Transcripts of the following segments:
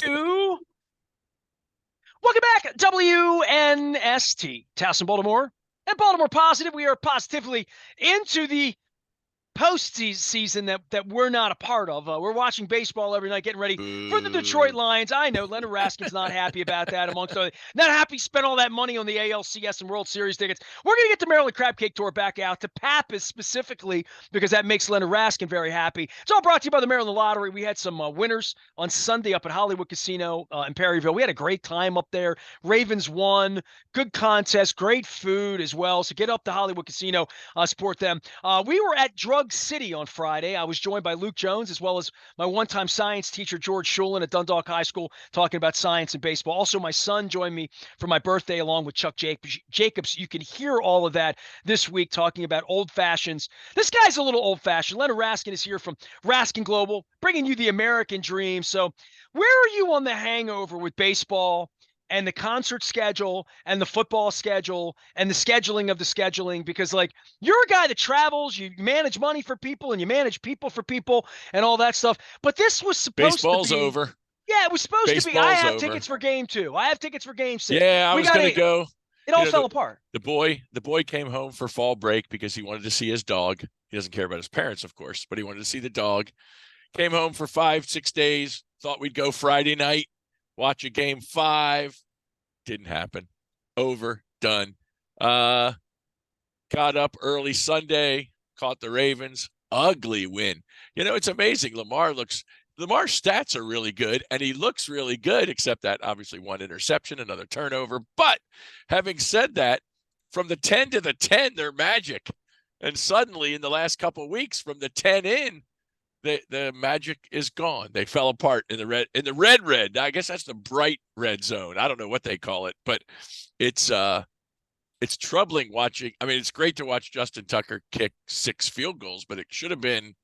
to welcome back, WNST, Towson, Baltimore, and Baltimore Positive. We are positively into the postseason that we're not a part of. We're watching baseball every night, getting ready for the Detroit Boo. Lions. I know Leonard Raskin's not happy about that, amongst other. Not happy spent all that money on the ALCS and World Series tickets. We're going to get the Maryland Crab Cake Tour back out to Pappas specifically because that makes Leonard Raskin very happy. It's all brought to you by the Maryland Lottery. We had some winners on Sunday up at Hollywood Casino in Perryville. We had a great time up there. Ravens won. Good contest. Great food as well. So get up to Hollywood Casino, support them. We were at Drug City on Friday. I was joined by Luke Jones as well as my one-time science teacher, George Shulin at Dundalk High School, talking about science and baseball. Also, my son joined me for my birthday along with Chuck Jacobs. You can hear all of that this week talking about old fashions. This guy's a little old-fashioned. Leonard Raskin is here from Raskin Global, bringing you the American dream. So where are you on the hangover with baseball and the concert schedule and the football schedule and the scheduling of the scheduling? Because like, you're a guy that travels, you manage money for people and you manage people for people and all that stuff. But this was supposed Baseball's to be over. Yeah, it was supposed to be. Baseball's I have over. tickets for game 2. I have tickets for game 6. Yeah, I was going to go. It all fell apart. The boy came home for fall break because he wanted to see his dog. He doesn't care about his parents, of course, but he wanted to see the dog. Came home for 5-6 days. Thought we'd go Friday night, watch a game 5. Didn't happen. Over, done. Got up early Sunday, caught the Ravens. Ugly win. You know, it's amazing. Lamar's stats are really good, and he looks really good, except that obviously one interception, another turnover. But having said that, from the 10 to the 10, they're magic. And suddenly, in the last couple of weeks, from the 10 in, the magic is gone. They fell apart in the red. I guess that's the bright red zone. I don't know what they call it, but it's troubling watching. I mean, it's great to watch Justin Tucker kick 6 field goals, but it should have been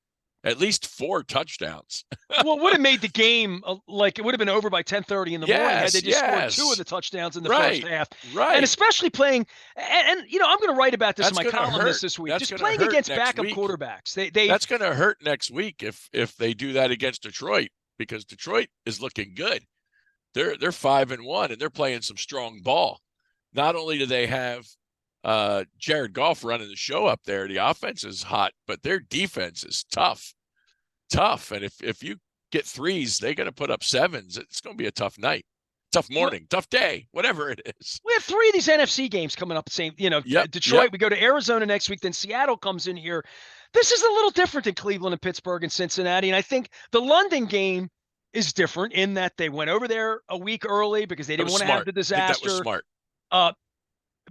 at least 4 touchdowns. Well, it would have made the game it would have been over by 10:30 in the morning had they just scored 2 of the touchdowns in the first half. Right. And especially playing, and you know, I'm going to write about this in my column this week. Just playing against backup quarterbacks. That's going to hurt next week if they do that against Detroit, because Detroit is looking good. They're 5-1 and they're playing some strong ball. Not only do they have Jared Goff running the show up there, the offense is hot, but their defense is tough. And if you get 3s, they're going to put up 7s. It's going to be a tough night, tough morning, tough day, whatever it is. We have 3 of these NFC games coming up. Detroit. We go to Arizona next week. Then Seattle comes in here. This is a little different than Cleveland and Pittsburgh and Cincinnati. And I think the London game is different in that they went over there a week early because they didn't want to have the disaster. I think that was smart.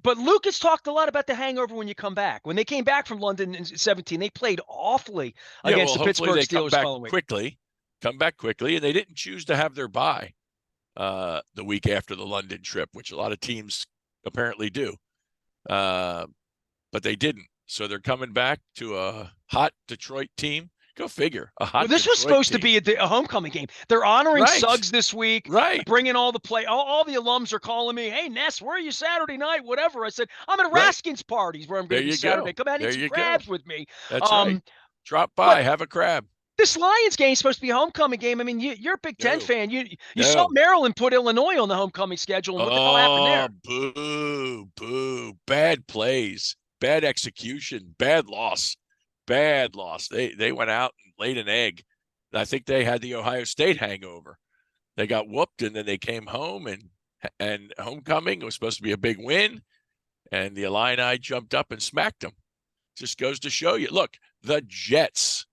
But Lucas talked a lot about the hangover when you come back. When they came back from London in 2017, they played awfully against the Pittsburgh Steelers following week. Come back quickly, and they didn't choose to have their bye the week after the London trip, which a lot of teams apparently do. But they didn't. So they're coming back to a hot Detroit team. Go figure. This was supposed to be a homecoming game. They're honoring Suggs this week. Right. Bringing all the play. All the alums are calling me, hey, Ness, where are you Saturday night? Whatever. I said, I'm at Raskin's parties where I'm going to be Saturday. Come out and eat some crabs with me. That's right. Drop by, have a crab. This Lions game is supposed to be a homecoming game. I mean, you're a Big Ten fan. You saw Maryland put Illinois on the homecoming schedule. And what the hell happened there? Boo. Bad plays. Bad execution. Bad loss. They went out and laid an egg. I think they had the Ohio State hangover. They got whooped, and then they came home, and homecoming was supposed to be a big win, and the Illini jumped up and smacked them. Just goes to show you. Look, the Jets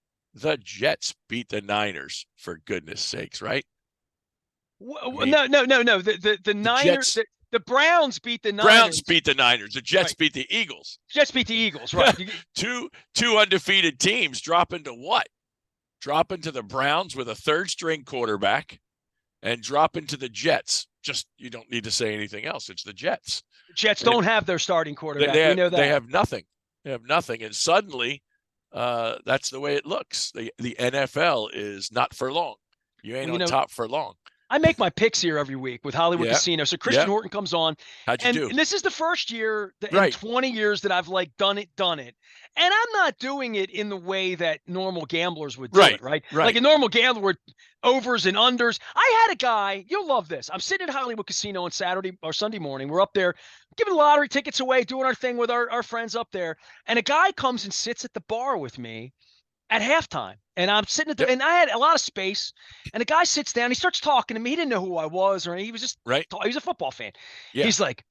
beat the Niners, for goodness sakes, right? No. The Niners. The Browns beat the Niners. Browns beat the Niners. The Jets beat the Eagles. Jets beat the Eagles, right. Two undefeated teams drop into what? Drop into the Browns with a 3rd-string quarterback and drop into the Jets. Just, you don't need to say anything else. It's the Jets. The Jets don't have their starting quarterback. We know that. They have nothing. And suddenly, that's the way it looks. The NFL is not for long. You ain't on top for long. I make my picks here every week with Hollywood Yeah. Casino. So Christian Yeah. Horton comes on, How'd you and, do? and this is the first year in Right. 20 years that I've like done it. And I'm not doing it in the way that normal gamblers would do Right. it, right? Like Right. a normal gambler would overs and unders. I had a guy, you'll love this. I'm sitting at Hollywood Casino on Saturday or Sunday morning. We're up there giving lottery tickets away, doing our thing with our friends up there. And a guy comes and sits at the bar with me at halftime. And I'm sitting at the, Yep. and I had a lot of space. And the guy sits down, he starts talking to me. He didn't know who I was, or he was just, Right. he was a football fan. Yeah. He's like,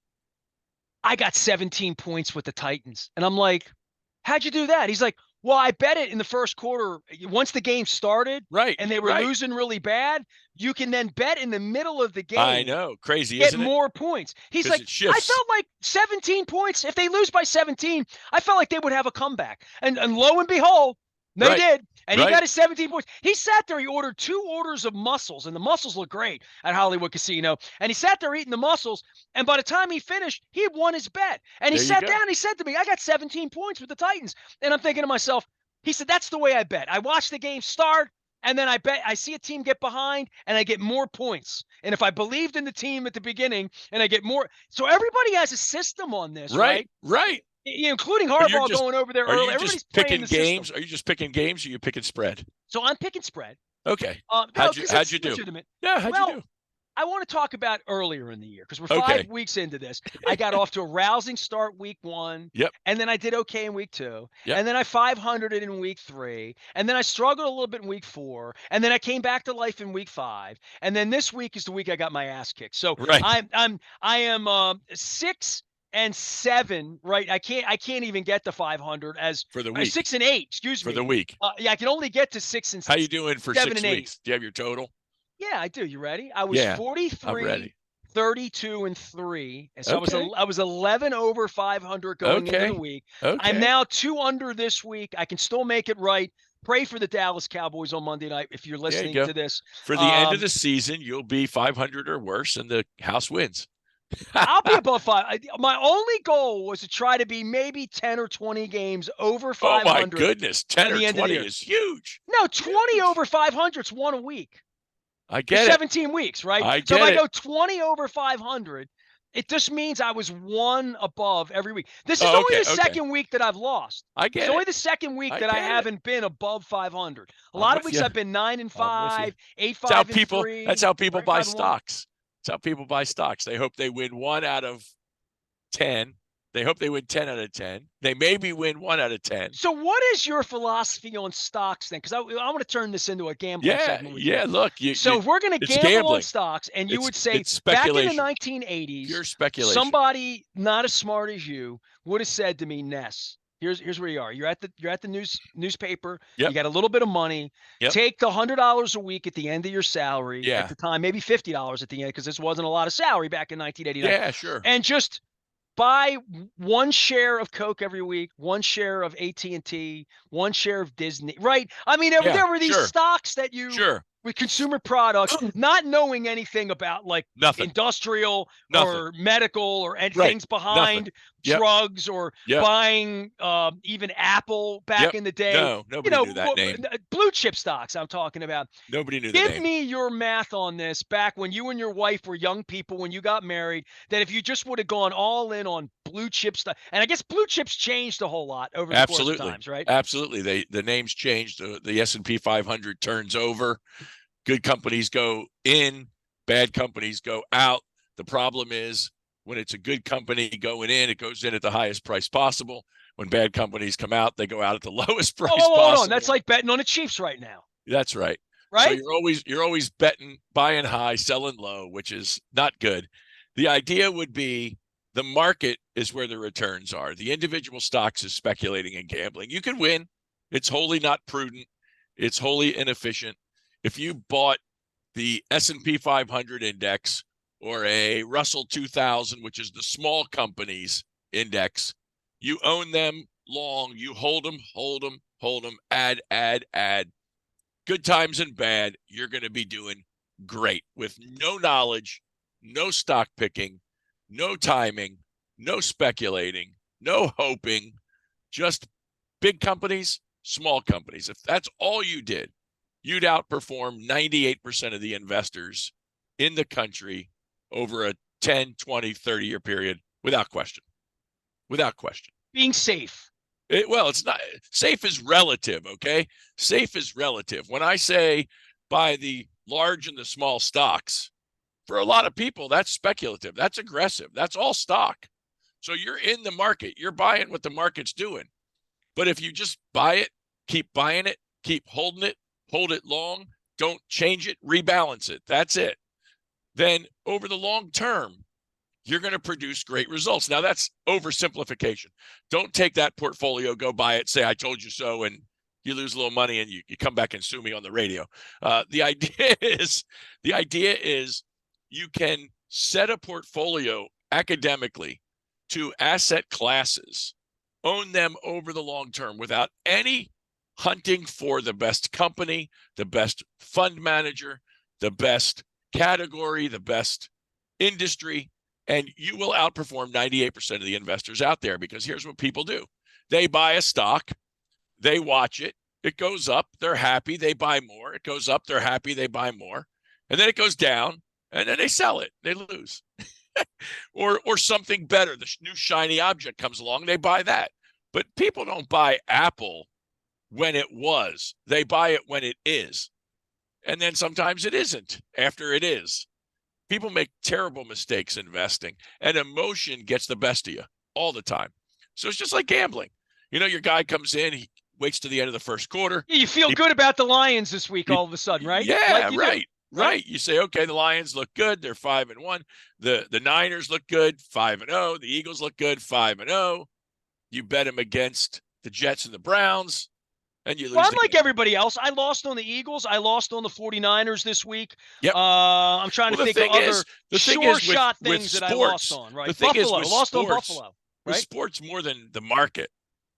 I got 17 points with the Titans. And I'm like, how'd you do that? He's like, well, I bet it in the first quarter. Once the game started Right. and they were Right. losing really bad, you can then bet in the middle of the game. I know. Crazy, Get isn't it? more points. He's 'Cause like, it I shifts. felt like 17 points. If they lose by 17, I felt like they would have a comeback. And lo and behold, they Right. did. And he Right. got his 17 points. He sat there, he ordered 2 orders of mussels, and the mussels look great at Hollywood Casino. And he sat there eating the mussels. And by the time he finished, he had won his bet. And he There you sat go. down and he said to me, I got 17 points with the Titans. And I'm thinking to myself, he said, that's the way I bet. I watch the game start. And then I bet I see a team get behind and I get more points. And if I believed in the team at the beginning and I get more. So everybody has a system on this, right? Right. Including But you're Harbaugh just- going over there Are early. you Everybody's just playing picking the games? system. Are you just picking games or are you picking spread? So I'm picking spread. Okay. No, How'd 'cause you it's do? legitimate. Yeah, how'd you Well, do? I want to talk about earlier in the year because we're Okay. 5 weeks into this. I got off to a rousing start week 1. Yep. And then I did okay in week 2. Yep. And then I 500 it in week 3. And then I struggled a little bit in week 4. And then I came back to life in week 5. And then this week is the week I got my ass kicked. So Right. I am 6 and 7, right? I can't even get to 500 as For the week. 6 and 8, excuse For me. the week. Yeah, I can only get to 6 and How you doing for 7 6 and 8. weeks? Do you have your total? Yeah, I do. You ready? I was Yeah, 43, I'm ready. 32, and 3. And so Okay. I was 11 over 500 going into the week. Okay. I'm now 2 under this week. I can still make it right. Pray for the Dallas Cowboys on Monday night if you're listening go. to this. For the end of the season, you'll be 500 or worse, and the house wins. I'll be above 5. My only goal was to try to be maybe 10 or 20 games over 500. Oh my goodness, 10 at or the end of the 20 year. is huge. No, 20 Huge. over 500 is one a week. I For get it. 17 weeks, right? I So if get I it. go 20 over 500, it just means I was 1 above every week. This is Oh, only okay, the okay. second week that I've lost. I It's get only it. the second week I that I get it. haven't been above 500. A I'm lot of with weeks you. I've been 9 and I'm with 5, you. 8, That's how 5 and people. 3. That's how people buy 5 and 1. stocks. That's how people buy stocks. They hope they win 1 out of 10. They hope they win 10 out of 10. They maybe win 1 out of 10. So what is your philosophy on stocks then? Because I want to turn this into a gambling Yeah, segment with you. yeah. Look, So if we're going to it's gamble on gambling. stocks, and you It's- would say it's back in the speculation. 1980s, Pure speculation. somebody not as smart as you would have said to me, Ness, here's where you are. You're at the newspaper. Yep. You got a little bit of money. Yep. Take the $100 a week at the end of your salary. Yeah. At the time, maybe $50 at the end, because this wasn't a lot of salary back in 1989. Yeah, sure. And just buy 1 share of Coke every week, 1 share of AT&T, 1 share of Disney, right? I mean, there were these sure. stocks that you Sure. with consumer products, not knowing anything about like Nothing. industrial Nothing. or medical or Right. things behind Yep. drugs or Yep. buying even Apple back Yep. in the day. No, nobody knew that name. Blue chip stocks I'm talking about. Nobody knew the Give name. me your math on this back when you and your wife were young people, when you got married, that if you just would have gone all in on blue chip stuff, and I guess blue chips changed a whole lot over the course of times, right? Absolutely. The names changed. The S&P 500 turns over. Good companies go in, bad companies go out. The problem is when it's a good company going in, it goes in at the highest price possible. When bad companies come out, they go out at the lowest price Hold possible. on. That's like betting on the Chiefs right now. That's right. Right? So you're always betting, buying high, selling low, which is not good. The idea would be the market is where the returns are. The individual stocks is speculating and gambling. You can win. It's wholly not prudent. It's wholly inefficient. If you bought the S&P 500 index or a Russell 2000, which is the small companies index, you own them long. You hold them, add. Good times and bad, you're going to be doing great with no knowledge, no stock picking, no timing, no speculating, no hoping, just big companies, small companies. If that's all you did, you'd outperform 98% of the investors in the country over a 10, 20, 30-year period, without question. Without question. Being safe. Well, it's not safe is relative, okay? Safe is relative. When I say buy the large and the small stocks, for a lot of people, that's speculative. That's aggressive. That's all stock. So you're in the market. You're buying what the market's doing. But if you just buy it, keep buying it, keep holding it, hold it long, don't change it, rebalance it. That's it. Then over the long term, you're going to produce great results. Now, that's oversimplification. Don't take that portfolio, go buy it, say, I told you so, and you lose a little money and you come back and sue me on the radio. The idea is you can set a portfolio academically to asset classes, own them over the long term without any hunting for the best company, the best fund manager, the best category, the best industry, and you will outperform 98% of the investors out there, because here's what people do. They buy a stock, they watch it, it goes up, they're happy, they buy more. It goes up, they're happy, they buy more. And then it goes down, and then they sell it, they lose. or something better, the new shiny object comes along, they buy that. But people don't buy Apple when it was. They buy it when it is. And then sometimes it isn't after it is. People make terrible mistakes investing, and emotion gets the best of you all the time. So it's just like gambling. You know, your guy comes in, he waits to the end of the first quarter. Yeah, you feel good about the Lions this week all of a sudden, right? Yeah, like right. You say, okay, the Lions look good. They're 5-1. The Niners look good, 5-0. The Eagles look good, 5-0. You bet them against the Jets and the Browns, and you lose. Well, I'm like everybody else. I lost on the Eagles. I lost on the 49ers this week. Yep. I'm trying to think of other sure shot things that I lost on, right? The thing Buffalo. Is with lost sports, on Buffalo, right? With sports more than the market.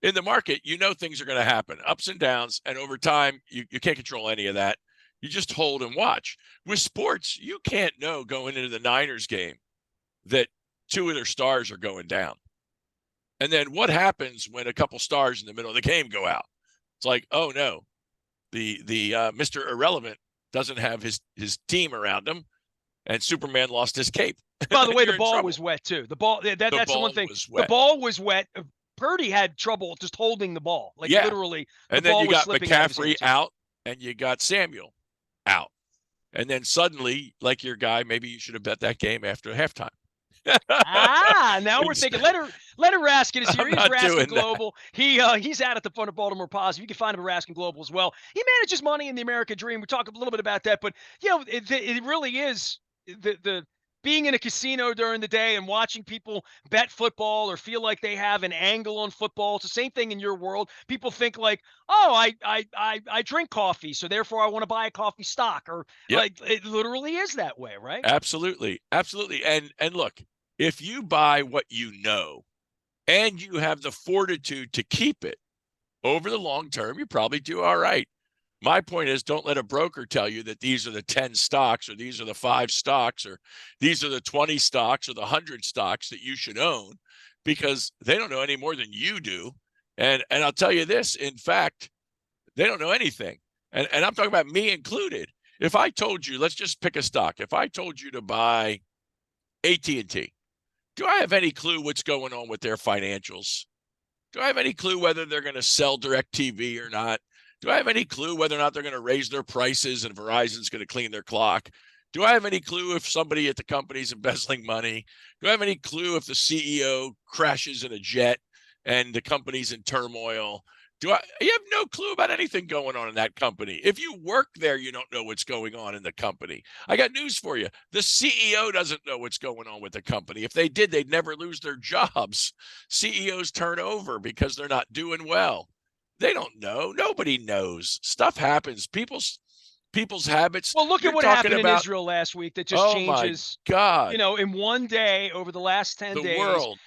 In the market, you know things are going to happen, ups and downs, and over time, you can't control any of that. You just hold and watch. With sports, you can't know going into the Niners game that two of their stars are going down. And then what happens when a couple stars in the middle of the game go out? It's like, oh no, the Mr. Irrelevant doesn't have his team around him, and Superman lost his cape. By the way, the ball was wet too. The ball that's the one thing. The ball was wet. Purdy had trouble just holding the ball, literally. And then you got McCaffrey out, and you got Samuel out, and then suddenly, like your guy, maybe you should have bet that game after halftime. Now we're thinking. Leonard Raskin is here. He's Raskin Global. He's out at the front of Baltimore Positive. You can find him at Raskin Global as well. He manages money in the American Dream. We talk a little bit about that, but it really is the being in a casino during the day and watching people bet football or feel like they have an angle on football. It's the same thing in your world. People think like, oh, I drink coffee, so therefore I want to buy a coffee stock, or like it literally is that way, right? Absolutely. And look, if you buy what you know and you have the fortitude to keep it over the long term, you probably do all right. My point is, don't let a broker tell you that these are the 10 stocks, or these are the 5 stocks, or these are the 20 stocks, or the 100 stocks that you should own, because they don't know any more than you do. And I'll tell you this, in fact, they don't know anything. And I'm talking about me included. If I told you, let's just pick a stock. If I told you to buy AT&T, do I have any clue what's going on with their financials? Do I have any clue whether they're going to sell DirecTV or not? Do I have any clue whether or not they're going to raise their prices and Verizon's going to clean their clock? Do I have any clue if somebody at the company's embezzling money? Do I have any clue if the CEO crashes in a jet and the company's in turmoil? You have no clue about anything going on in that company. If you work there, you don't know what's going on in the company. I got news for you. The CEO doesn't know what's going on with the company. If they did, they'd never lose their jobs. CEOs turn over because they're not doing well. They don't know. Nobody knows. Stuff happens. People's habits. Well, look at what happened in Israel last week. That just changes. Oh my God! In one day over the last 10 days. The world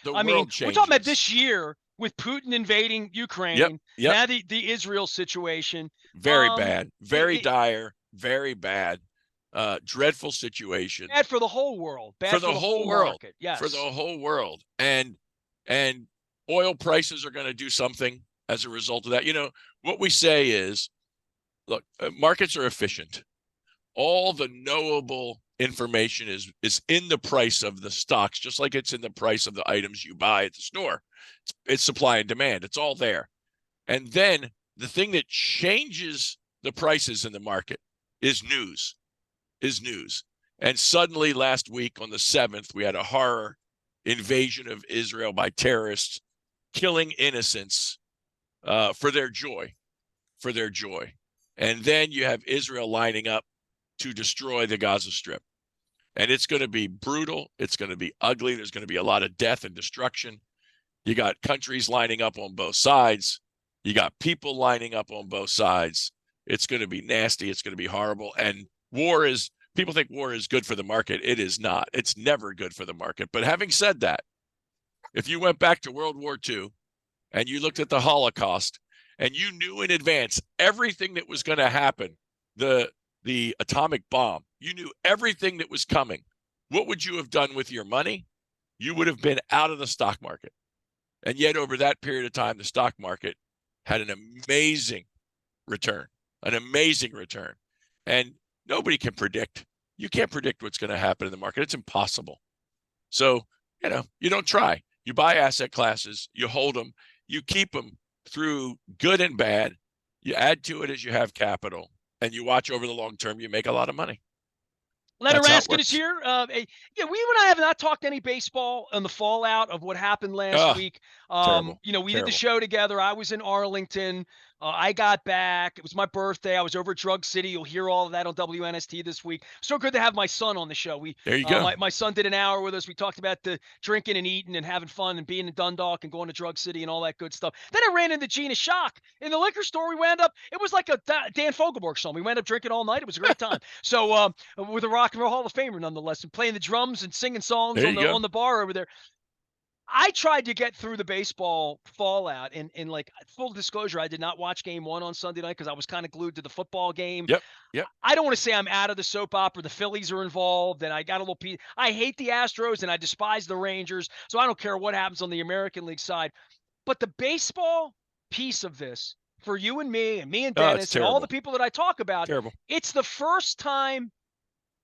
changes. We're talking about this year with Putin invading Ukraine. Yep. Now the Israel situation. Very bad. Very dire. Very bad. Dreadful situation. Bad for the whole world. Bad for the whole world. Market. Yes. For the whole world. And oil prices are going to do something as a result of that. What we say is, look, markets are efficient. All the knowable information is in the price of the stocks, just like it's in the price of the items you buy at the store. It's supply and demand. It's all there. And then the thing that changes the prices in the market is news. And suddenly last week on the 7th, we had a horror invasion of Israel by terrorists killing innocents for their joy. And then you have Israel lining up to destroy the Gaza Strip. And it's going to be brutal. It's going to be ugly. There's going to be a lot of death and destruction. You got countries lining up on both sides. You got people lining up on both sides. It's going to be nasty. It's going to be horrible. And people think war is good for the market. It is not. It's never good for the market. But having said that, if you went back to World War II and you looked at the Holocaust and you knew in advance everything that was going to happen, the atomic bomb, you knew everything that was coming, what would you have done with your money? You would have been out of the stock market. And yet over that period of time, the stock market had an amazing return. And nobody can predict. You can't predict what's going to happen in the market. It's impossible. So, you don't try. You buy asset classes, you hold them, you keep them through good and bad. You add to it as you have capital, and you watch over the long term, you make a lot of money. Leonard Raskin is here. We and I have not talked any baseball on the fallout of what happened last week. We did the show together. I was in Arlington. I got back. It was my birthday. I was over at Drug City. You'll hear all of that on WNST this week. So good to have my son on the show. There you go. My son did an hour with us. We talked about the drinking and eating and having fun and being in Dundalk and going to Drug City and all that good stuff. Then I ran into Gina Shock in the liquor store. It was like a Dan Fogelberg song. We wound up drinking all night. It was a great time. So with a Rock and Roll Hall of Famer nonetheless, and playing the drums and singing songs on the bar over there. I tried to get through the baseball fallout, and like full disclosure, I did not watch game 1 on Sunday night because I was kind of glued to the football game. Yep. I don't want to say I'm out of the soap opera. The Phillies are involved, and I got a little piece. I hate the Astros, and I despise the Rangers, so I don't care what happens on the American League side. But the baseball piece of this, for you and me and Dennis and all the people that I talk about, it's the first time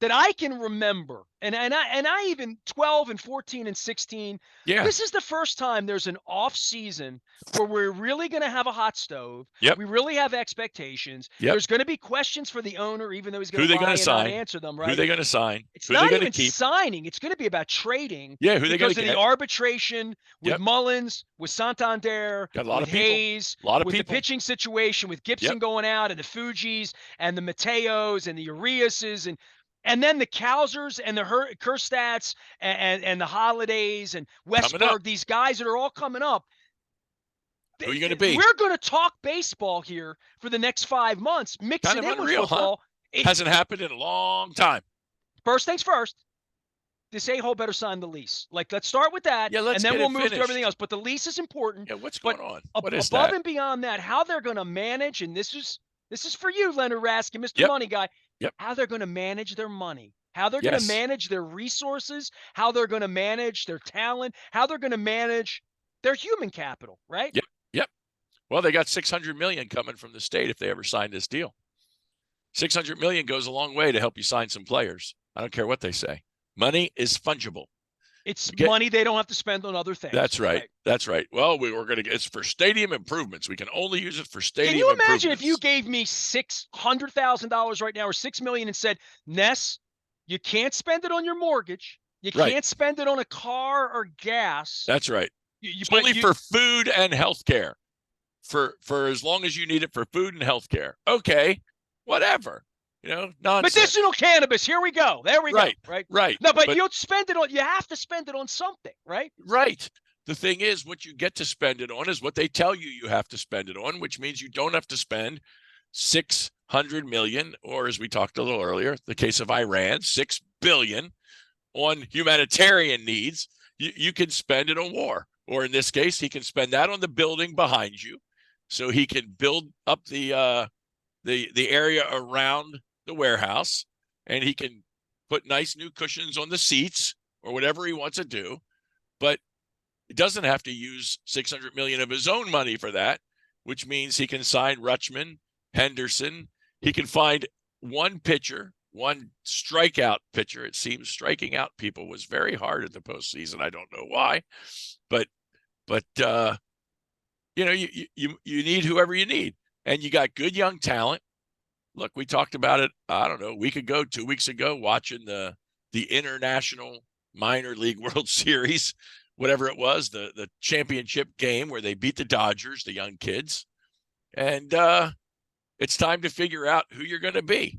that I can remember, and I even 12 and 14 and 16. This is the first time there's an off season where we're really going to have a hot stove. We really have expectations. There's going to be questions for the owner, even though he's going to lie and not answer them. Right? Who they going to sign? It's not even signing. It's going to be about trading. Who they going to because of the arbitration with Mullins, with Santander, got a lot with of people. Hayes, a lot of with people. The pitching situation, with Gibson going out, and the Fujis, and the Mateos, and the Uriases, and then the Kausers and the Kerstats and the Holidays and Westberg, these guys that are all coming up. Who are you going to be? We're going to talk baseball here for the next 5 months. Mix it in with football. Huh? Hasn't happened in a long time. First things first. This a-hole better sign the lease. Like, let's start with that, and then we'll move to everything else. But the lease is important. What's going on? What is above that? and beyond that, how they're going to manage, and this is for you, Leonard Raskin, Mr. Money Guy. How they're going to manage their money, how they're going to manage their resources, how they're going to manage their talent, how they're going to manage their human capital, right? Yep. Well, they got $600 million coming from the state if they ever sign this deal. $600 million goes a long way to help you sign some players. I don't care what they say. Money is fungible. It's money they don't have to spend on other things. That's right. That's right. Well, it's for stadium improvements. We can only use it for stadium improvements. Can you imagine if you gave me $600,000 right now or $6 million and said, Ness, you can't spend it on your mortgage. You can't spend it on a car or gas. That's right. Only for food and health care. For as long as you need it for food and health care. Okay, whatever. Nonsense. Medicinal cannabis. Here we go. There we go. Right. No, but you'll spend it on. You have to spend it on something, right? Right. The thing is, what you get to spend it on is what they tell you have to spend it on, which means you don't have to spend $600 million, or as we talked a little earlier, the case of Iran, $6 billion on humanitarian needs. You can spend it on war, or in this case, he can spend that on the building behind you, so he can build up the area around the warehouse, and he can put nice new cushions on the seats or whatever he wants to do. But he doesn't have to use $600 million of his own money for that, which means he can sign Rutschman, Henderson. He can find one pitcher, one strikeout pitcher. It seems striking out people was very hard in the postseason. I don't know why, but you need whoever you need, and you got good young talent. Look, we talked about it, I don't know, a week ago, 2 weeks ago, watching the International Minor League World Series, whatever it was, the championship game where they beat the Dodgers, the young kids. And it's time to figure out who you're going to be.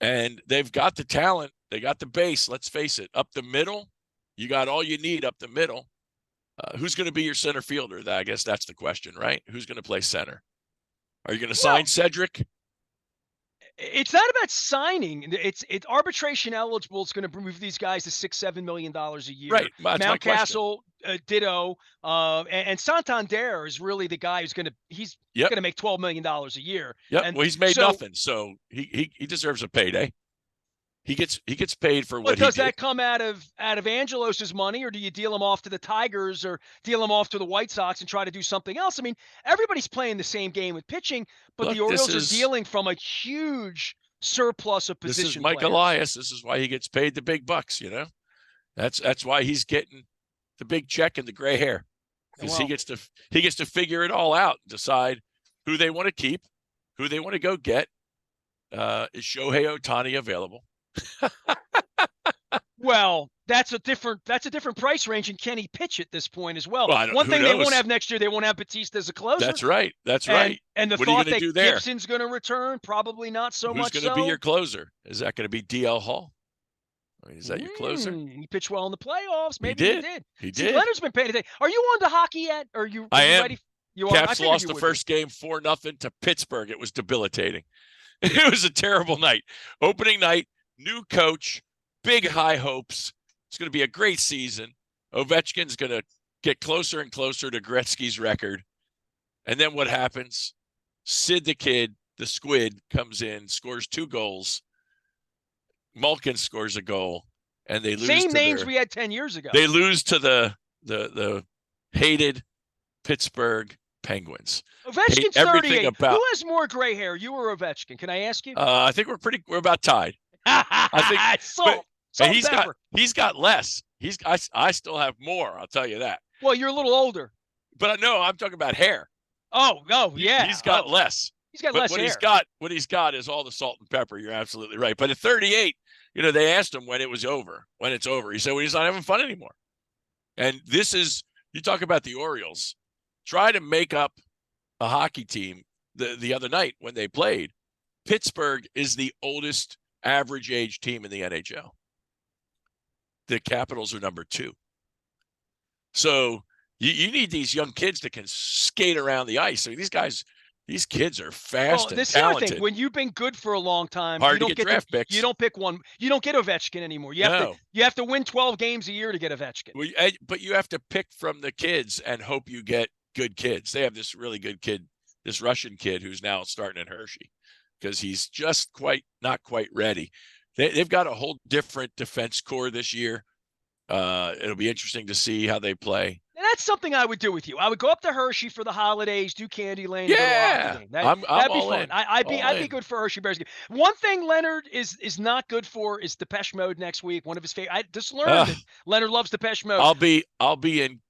And they've got the talent. They got the base. Let's face it. Up the middle, you got all you need up the middle. Who's going to be your center fielder? I guess that's the question, right? Who's going to play center? Are you going to sign Cedric? It's not about signing. It's arbitration eligible. It's going to move these guys to $6-7 million a year. Right. Mountcastle, ditto. And Santander is really the guy who's going to make $12 million a year. Yep. And well, he's made nothing, so he deserves a payday. He gets paid for what he did. Does that come out of Angelos's money, or do you deal him off to the Tigers or deal him off to the White Sox and try to do something else? I mean, everybody's playing the same game with pitching, but the Orioles are dealing from a huge surplus of position. This is Mike Elias. This is why he gets paid the big bucks. That's why he's getting the big check and the gray hair, because he gets to figure it all out, and decide who they want to keep, who they want to go get. Is Shohei Ohtani available? Well, that's a different price range, and can he pitch at this point as well? One thing they won't have next year, they won't have Batista as a closer. That's right. And the thought that Gibson's going to return, probably not so much. Who's going to be your closer? Is that going to be DL Hall? I mean, is that your closer? He pitched well in the playoffs. Maybe he did. He did. Leonard's been paying attention. Are you on to hockey yet? Are you? I am. Ready? You are. Caps lost the first game 4-0 to Pittsburgh. It was debilitating. It was a terrible night. Opening night, new coach, big high hopes. It's going to be a great season. Ovechkin's going to get closer and closer to Gretzky's record. And then what happens? Sid the Kid, the Squid, comes in, scores 2 goals. Malkin scores a goal, and they lose. Same names we had 10 years ago. They lose to the hated Pittsburgh Penguins. Ovechkin's 38. Who has more gray hair, you or Ovechkin? Can I ask you? I think we're about tied. I think he's got less. I still have more, I'll tell you that. Well, you're a little older. But no, I'm talking about hair. Oh, yeah. He's got less. He's got less hair. What he's got is all the salt and pepper. You're absolutely right. But at 38, they asked him when it's over. He said, well, he's not having fun anymore. And this is, you talk about the Orioles. Try to make up a hockey team the other night when they played. Pittsburgh is the oldest average age team in the NHL. The Capitals are number 2. So you need these young kids that can skate around the ice. I mean, these kids are fast and this talented. Other thing, when you've been good for a long time, hard to get draft picks. You don't pick one. You don't get Ovechkin anymore. You have to win 12 games a year to get Ovechkin. Well, but you have to pick from the kids and hope you get good kids. They have this really good kid, this Russian kid who's now starting in Hershey, because he's just not quite ready. They've got a whole different defense core this year. It'll be interesting to see how they play. And that's something I would do with you. I would go up to Hershey for the holidays, do Candy Lane. Yeah, that'd be fun. I'd be good for Hershey Bears game. One thing Leonard is not good for is Depeche Mode next week. One of his favorite. I just learned that Leonard loves Depeche Mode. I'll be in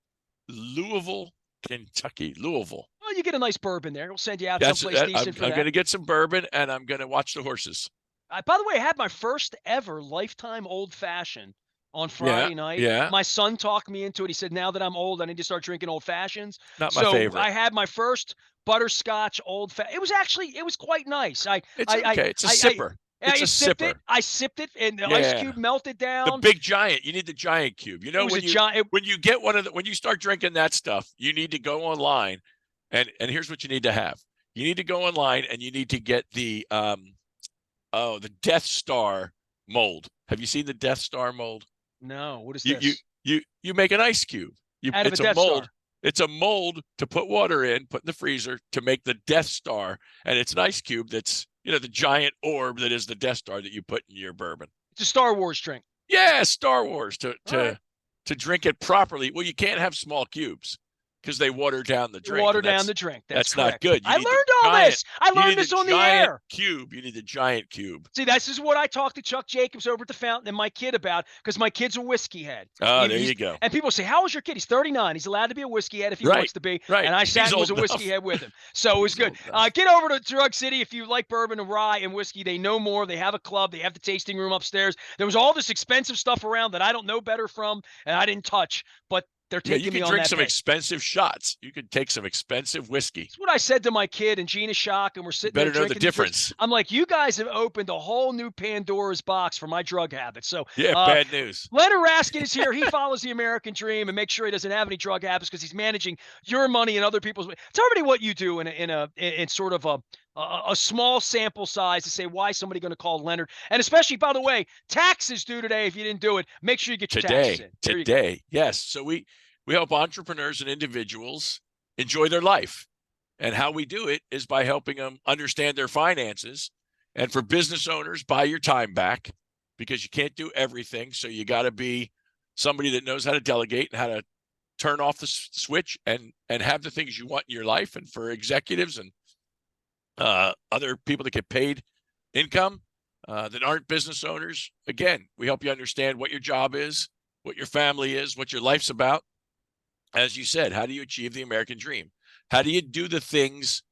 Louisville, Kentucky. Louisville. Well, you get a nice bourbon there. We'll send you out someplace decent for that. I'm going to get some bourbon, and I'm going to watch the horses. By the way, I had my first ever lifetime old fashioned on Friday night. Yeah. My son talked me into it. He said, now that I'm old, I need to start drinking old fashions. Not my favorite. I had my first butterscotch old fashioned. It was quite nice. It's a sipper. It's a sipper. I sipped it, and the ice cube melted down. The big giant. You need the giant cube. When you get when you start drinking that stuff, you need to go online, and here's what you need to have. You need to go online, and you need to get the Death Star mold. Have you seen the Death Star mold? No. What is this? You make an ice cube. It's a mold. It's a mold to put water in, put in the freezer to make the Death Star, and it's an ice cube that's the giant orb that is the Death Star that you put in your bourbon. It's a Star Wars drink. Yeah, Star Wars to drink it properly. Well, you can't have small cubes. because they water down the drink. Water down the drink. That's not correct. good. I learned all this. I learned this on the air. Cube. You need a giant cube. See, this is what I talked to Chuck Jacobs over at the Fountain and my kid about, because my kid's a whiskey head. Oh, there you go. And people say, how is your kid? He's 39. He's allowed to be a whiskey head if he wants to be. Right. And I sat and was a whiskey head with him. So it was good. Get over to Drug City if you like bourbon and rye and whiskey. They know more. They have a club. They have the tasting room upstairs. There was all this expensive stuff around that I don't know better from and I didn't touch. But they're taking me on that. You can drink some expensive shots. You could take some expensive whiskey. That's what I said to my kid and Gina Shock, and we're sitting there drinking. Better know the difference. I'm like, you guys have opened a whole new Pandora's box for my drug habits. So bad news. Leonard Raskin is here. He follows the American dream and makes sure he doesn't have any drug habits because he's managing your money and other people's. Tell everybody what you do in sort of a small sample size to say why somebody going to call Leonard. And especially, by the way, taxes due today. If you didn't do it, make sure you get your taxes in. Today. Yes. So we help entrepreneurs and individuals enjoy their life. And how we do it is by helping them understand their finances. And for business owners, buy your time back, because you can't do everything. So you got to be somebody that knows how to delegate and how to turn off the switch and have the things you want in your life. And for executives and other people that get paid income that aren't business owners, again, we help you understand what your job is, what your family is, what your life's about. As you said, how do you achieve the American dream? How do you do the things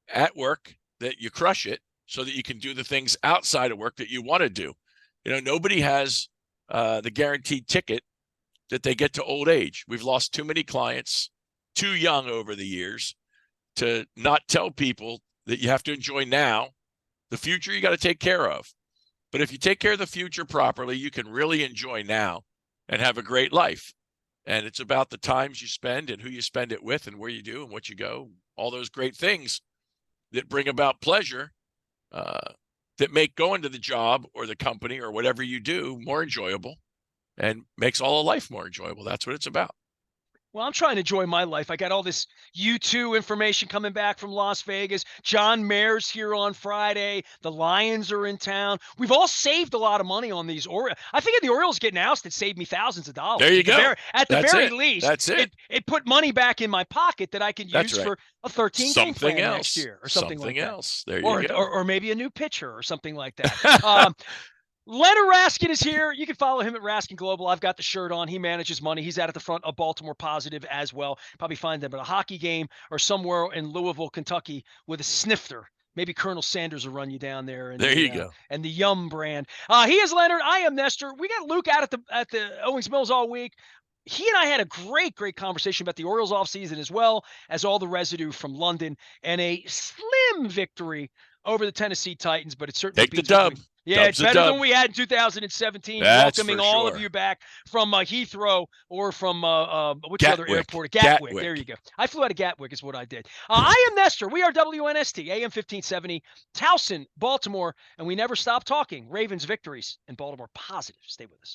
at work that you crush it so that you can do the things outside of work that you want to do? Nobody has the guaranteed ticket that they get to old age. We've lost too many clients too young over the years to not tell people that you have to enjoy now. The future you got to take care of. But if you take care of the future properly, you can really enjoy now and have a great life. And it's about the times you spend and who you spend it with and where you do and what you go, all those great things that bring about pleasure that make going to the job or the company or whatever you do more enjoyable and makes all of life more enjoyable. That's what it's about. Well, I'm trying to enjoy my life. I got all this U2 information coming back from Las Vegas. John Mayer's here on Friday. The Lions are in town. We've all saved a lot of money on these Orioles. I think the Orioles getting ousted saved me thousands of dollars. There you go. At the very least, that's it. It put money back in my pocket that I can use for a 13-game plan next year or something like that. Something else. There you go. Or maybe a new pitcher or something like that. Leonard Raskin is here. You can follow him at Raskin Global. I've got the shirt on. He manages money. He's out at the front of Baltimore Positive as well. Probably find them at a hockey game or somewhere in Louisville, Kentucky with a snifter. Maybe Colonel Sanders will run you down there. And there you go. And the Yum brand. He is Leonard. I am Nestor. We got Luke out at the Owings Mills all week. He and I had a great conversation about the Orioles offseason as well as all the residue from London and a slim victory over the Tennessee Titans, but it certainly beats the dub. Yeah, it's better than we had in 2017. That's welcoming all of you back from Heathrow or from which other airport? Gatwick. There you go. I flew out of Gatwick is what I did. I am Nestor. We are WNST, AM 1570, Towson, Baltimore, and we never stop talking Ravens victories and Baltimore Positive. Stay with us.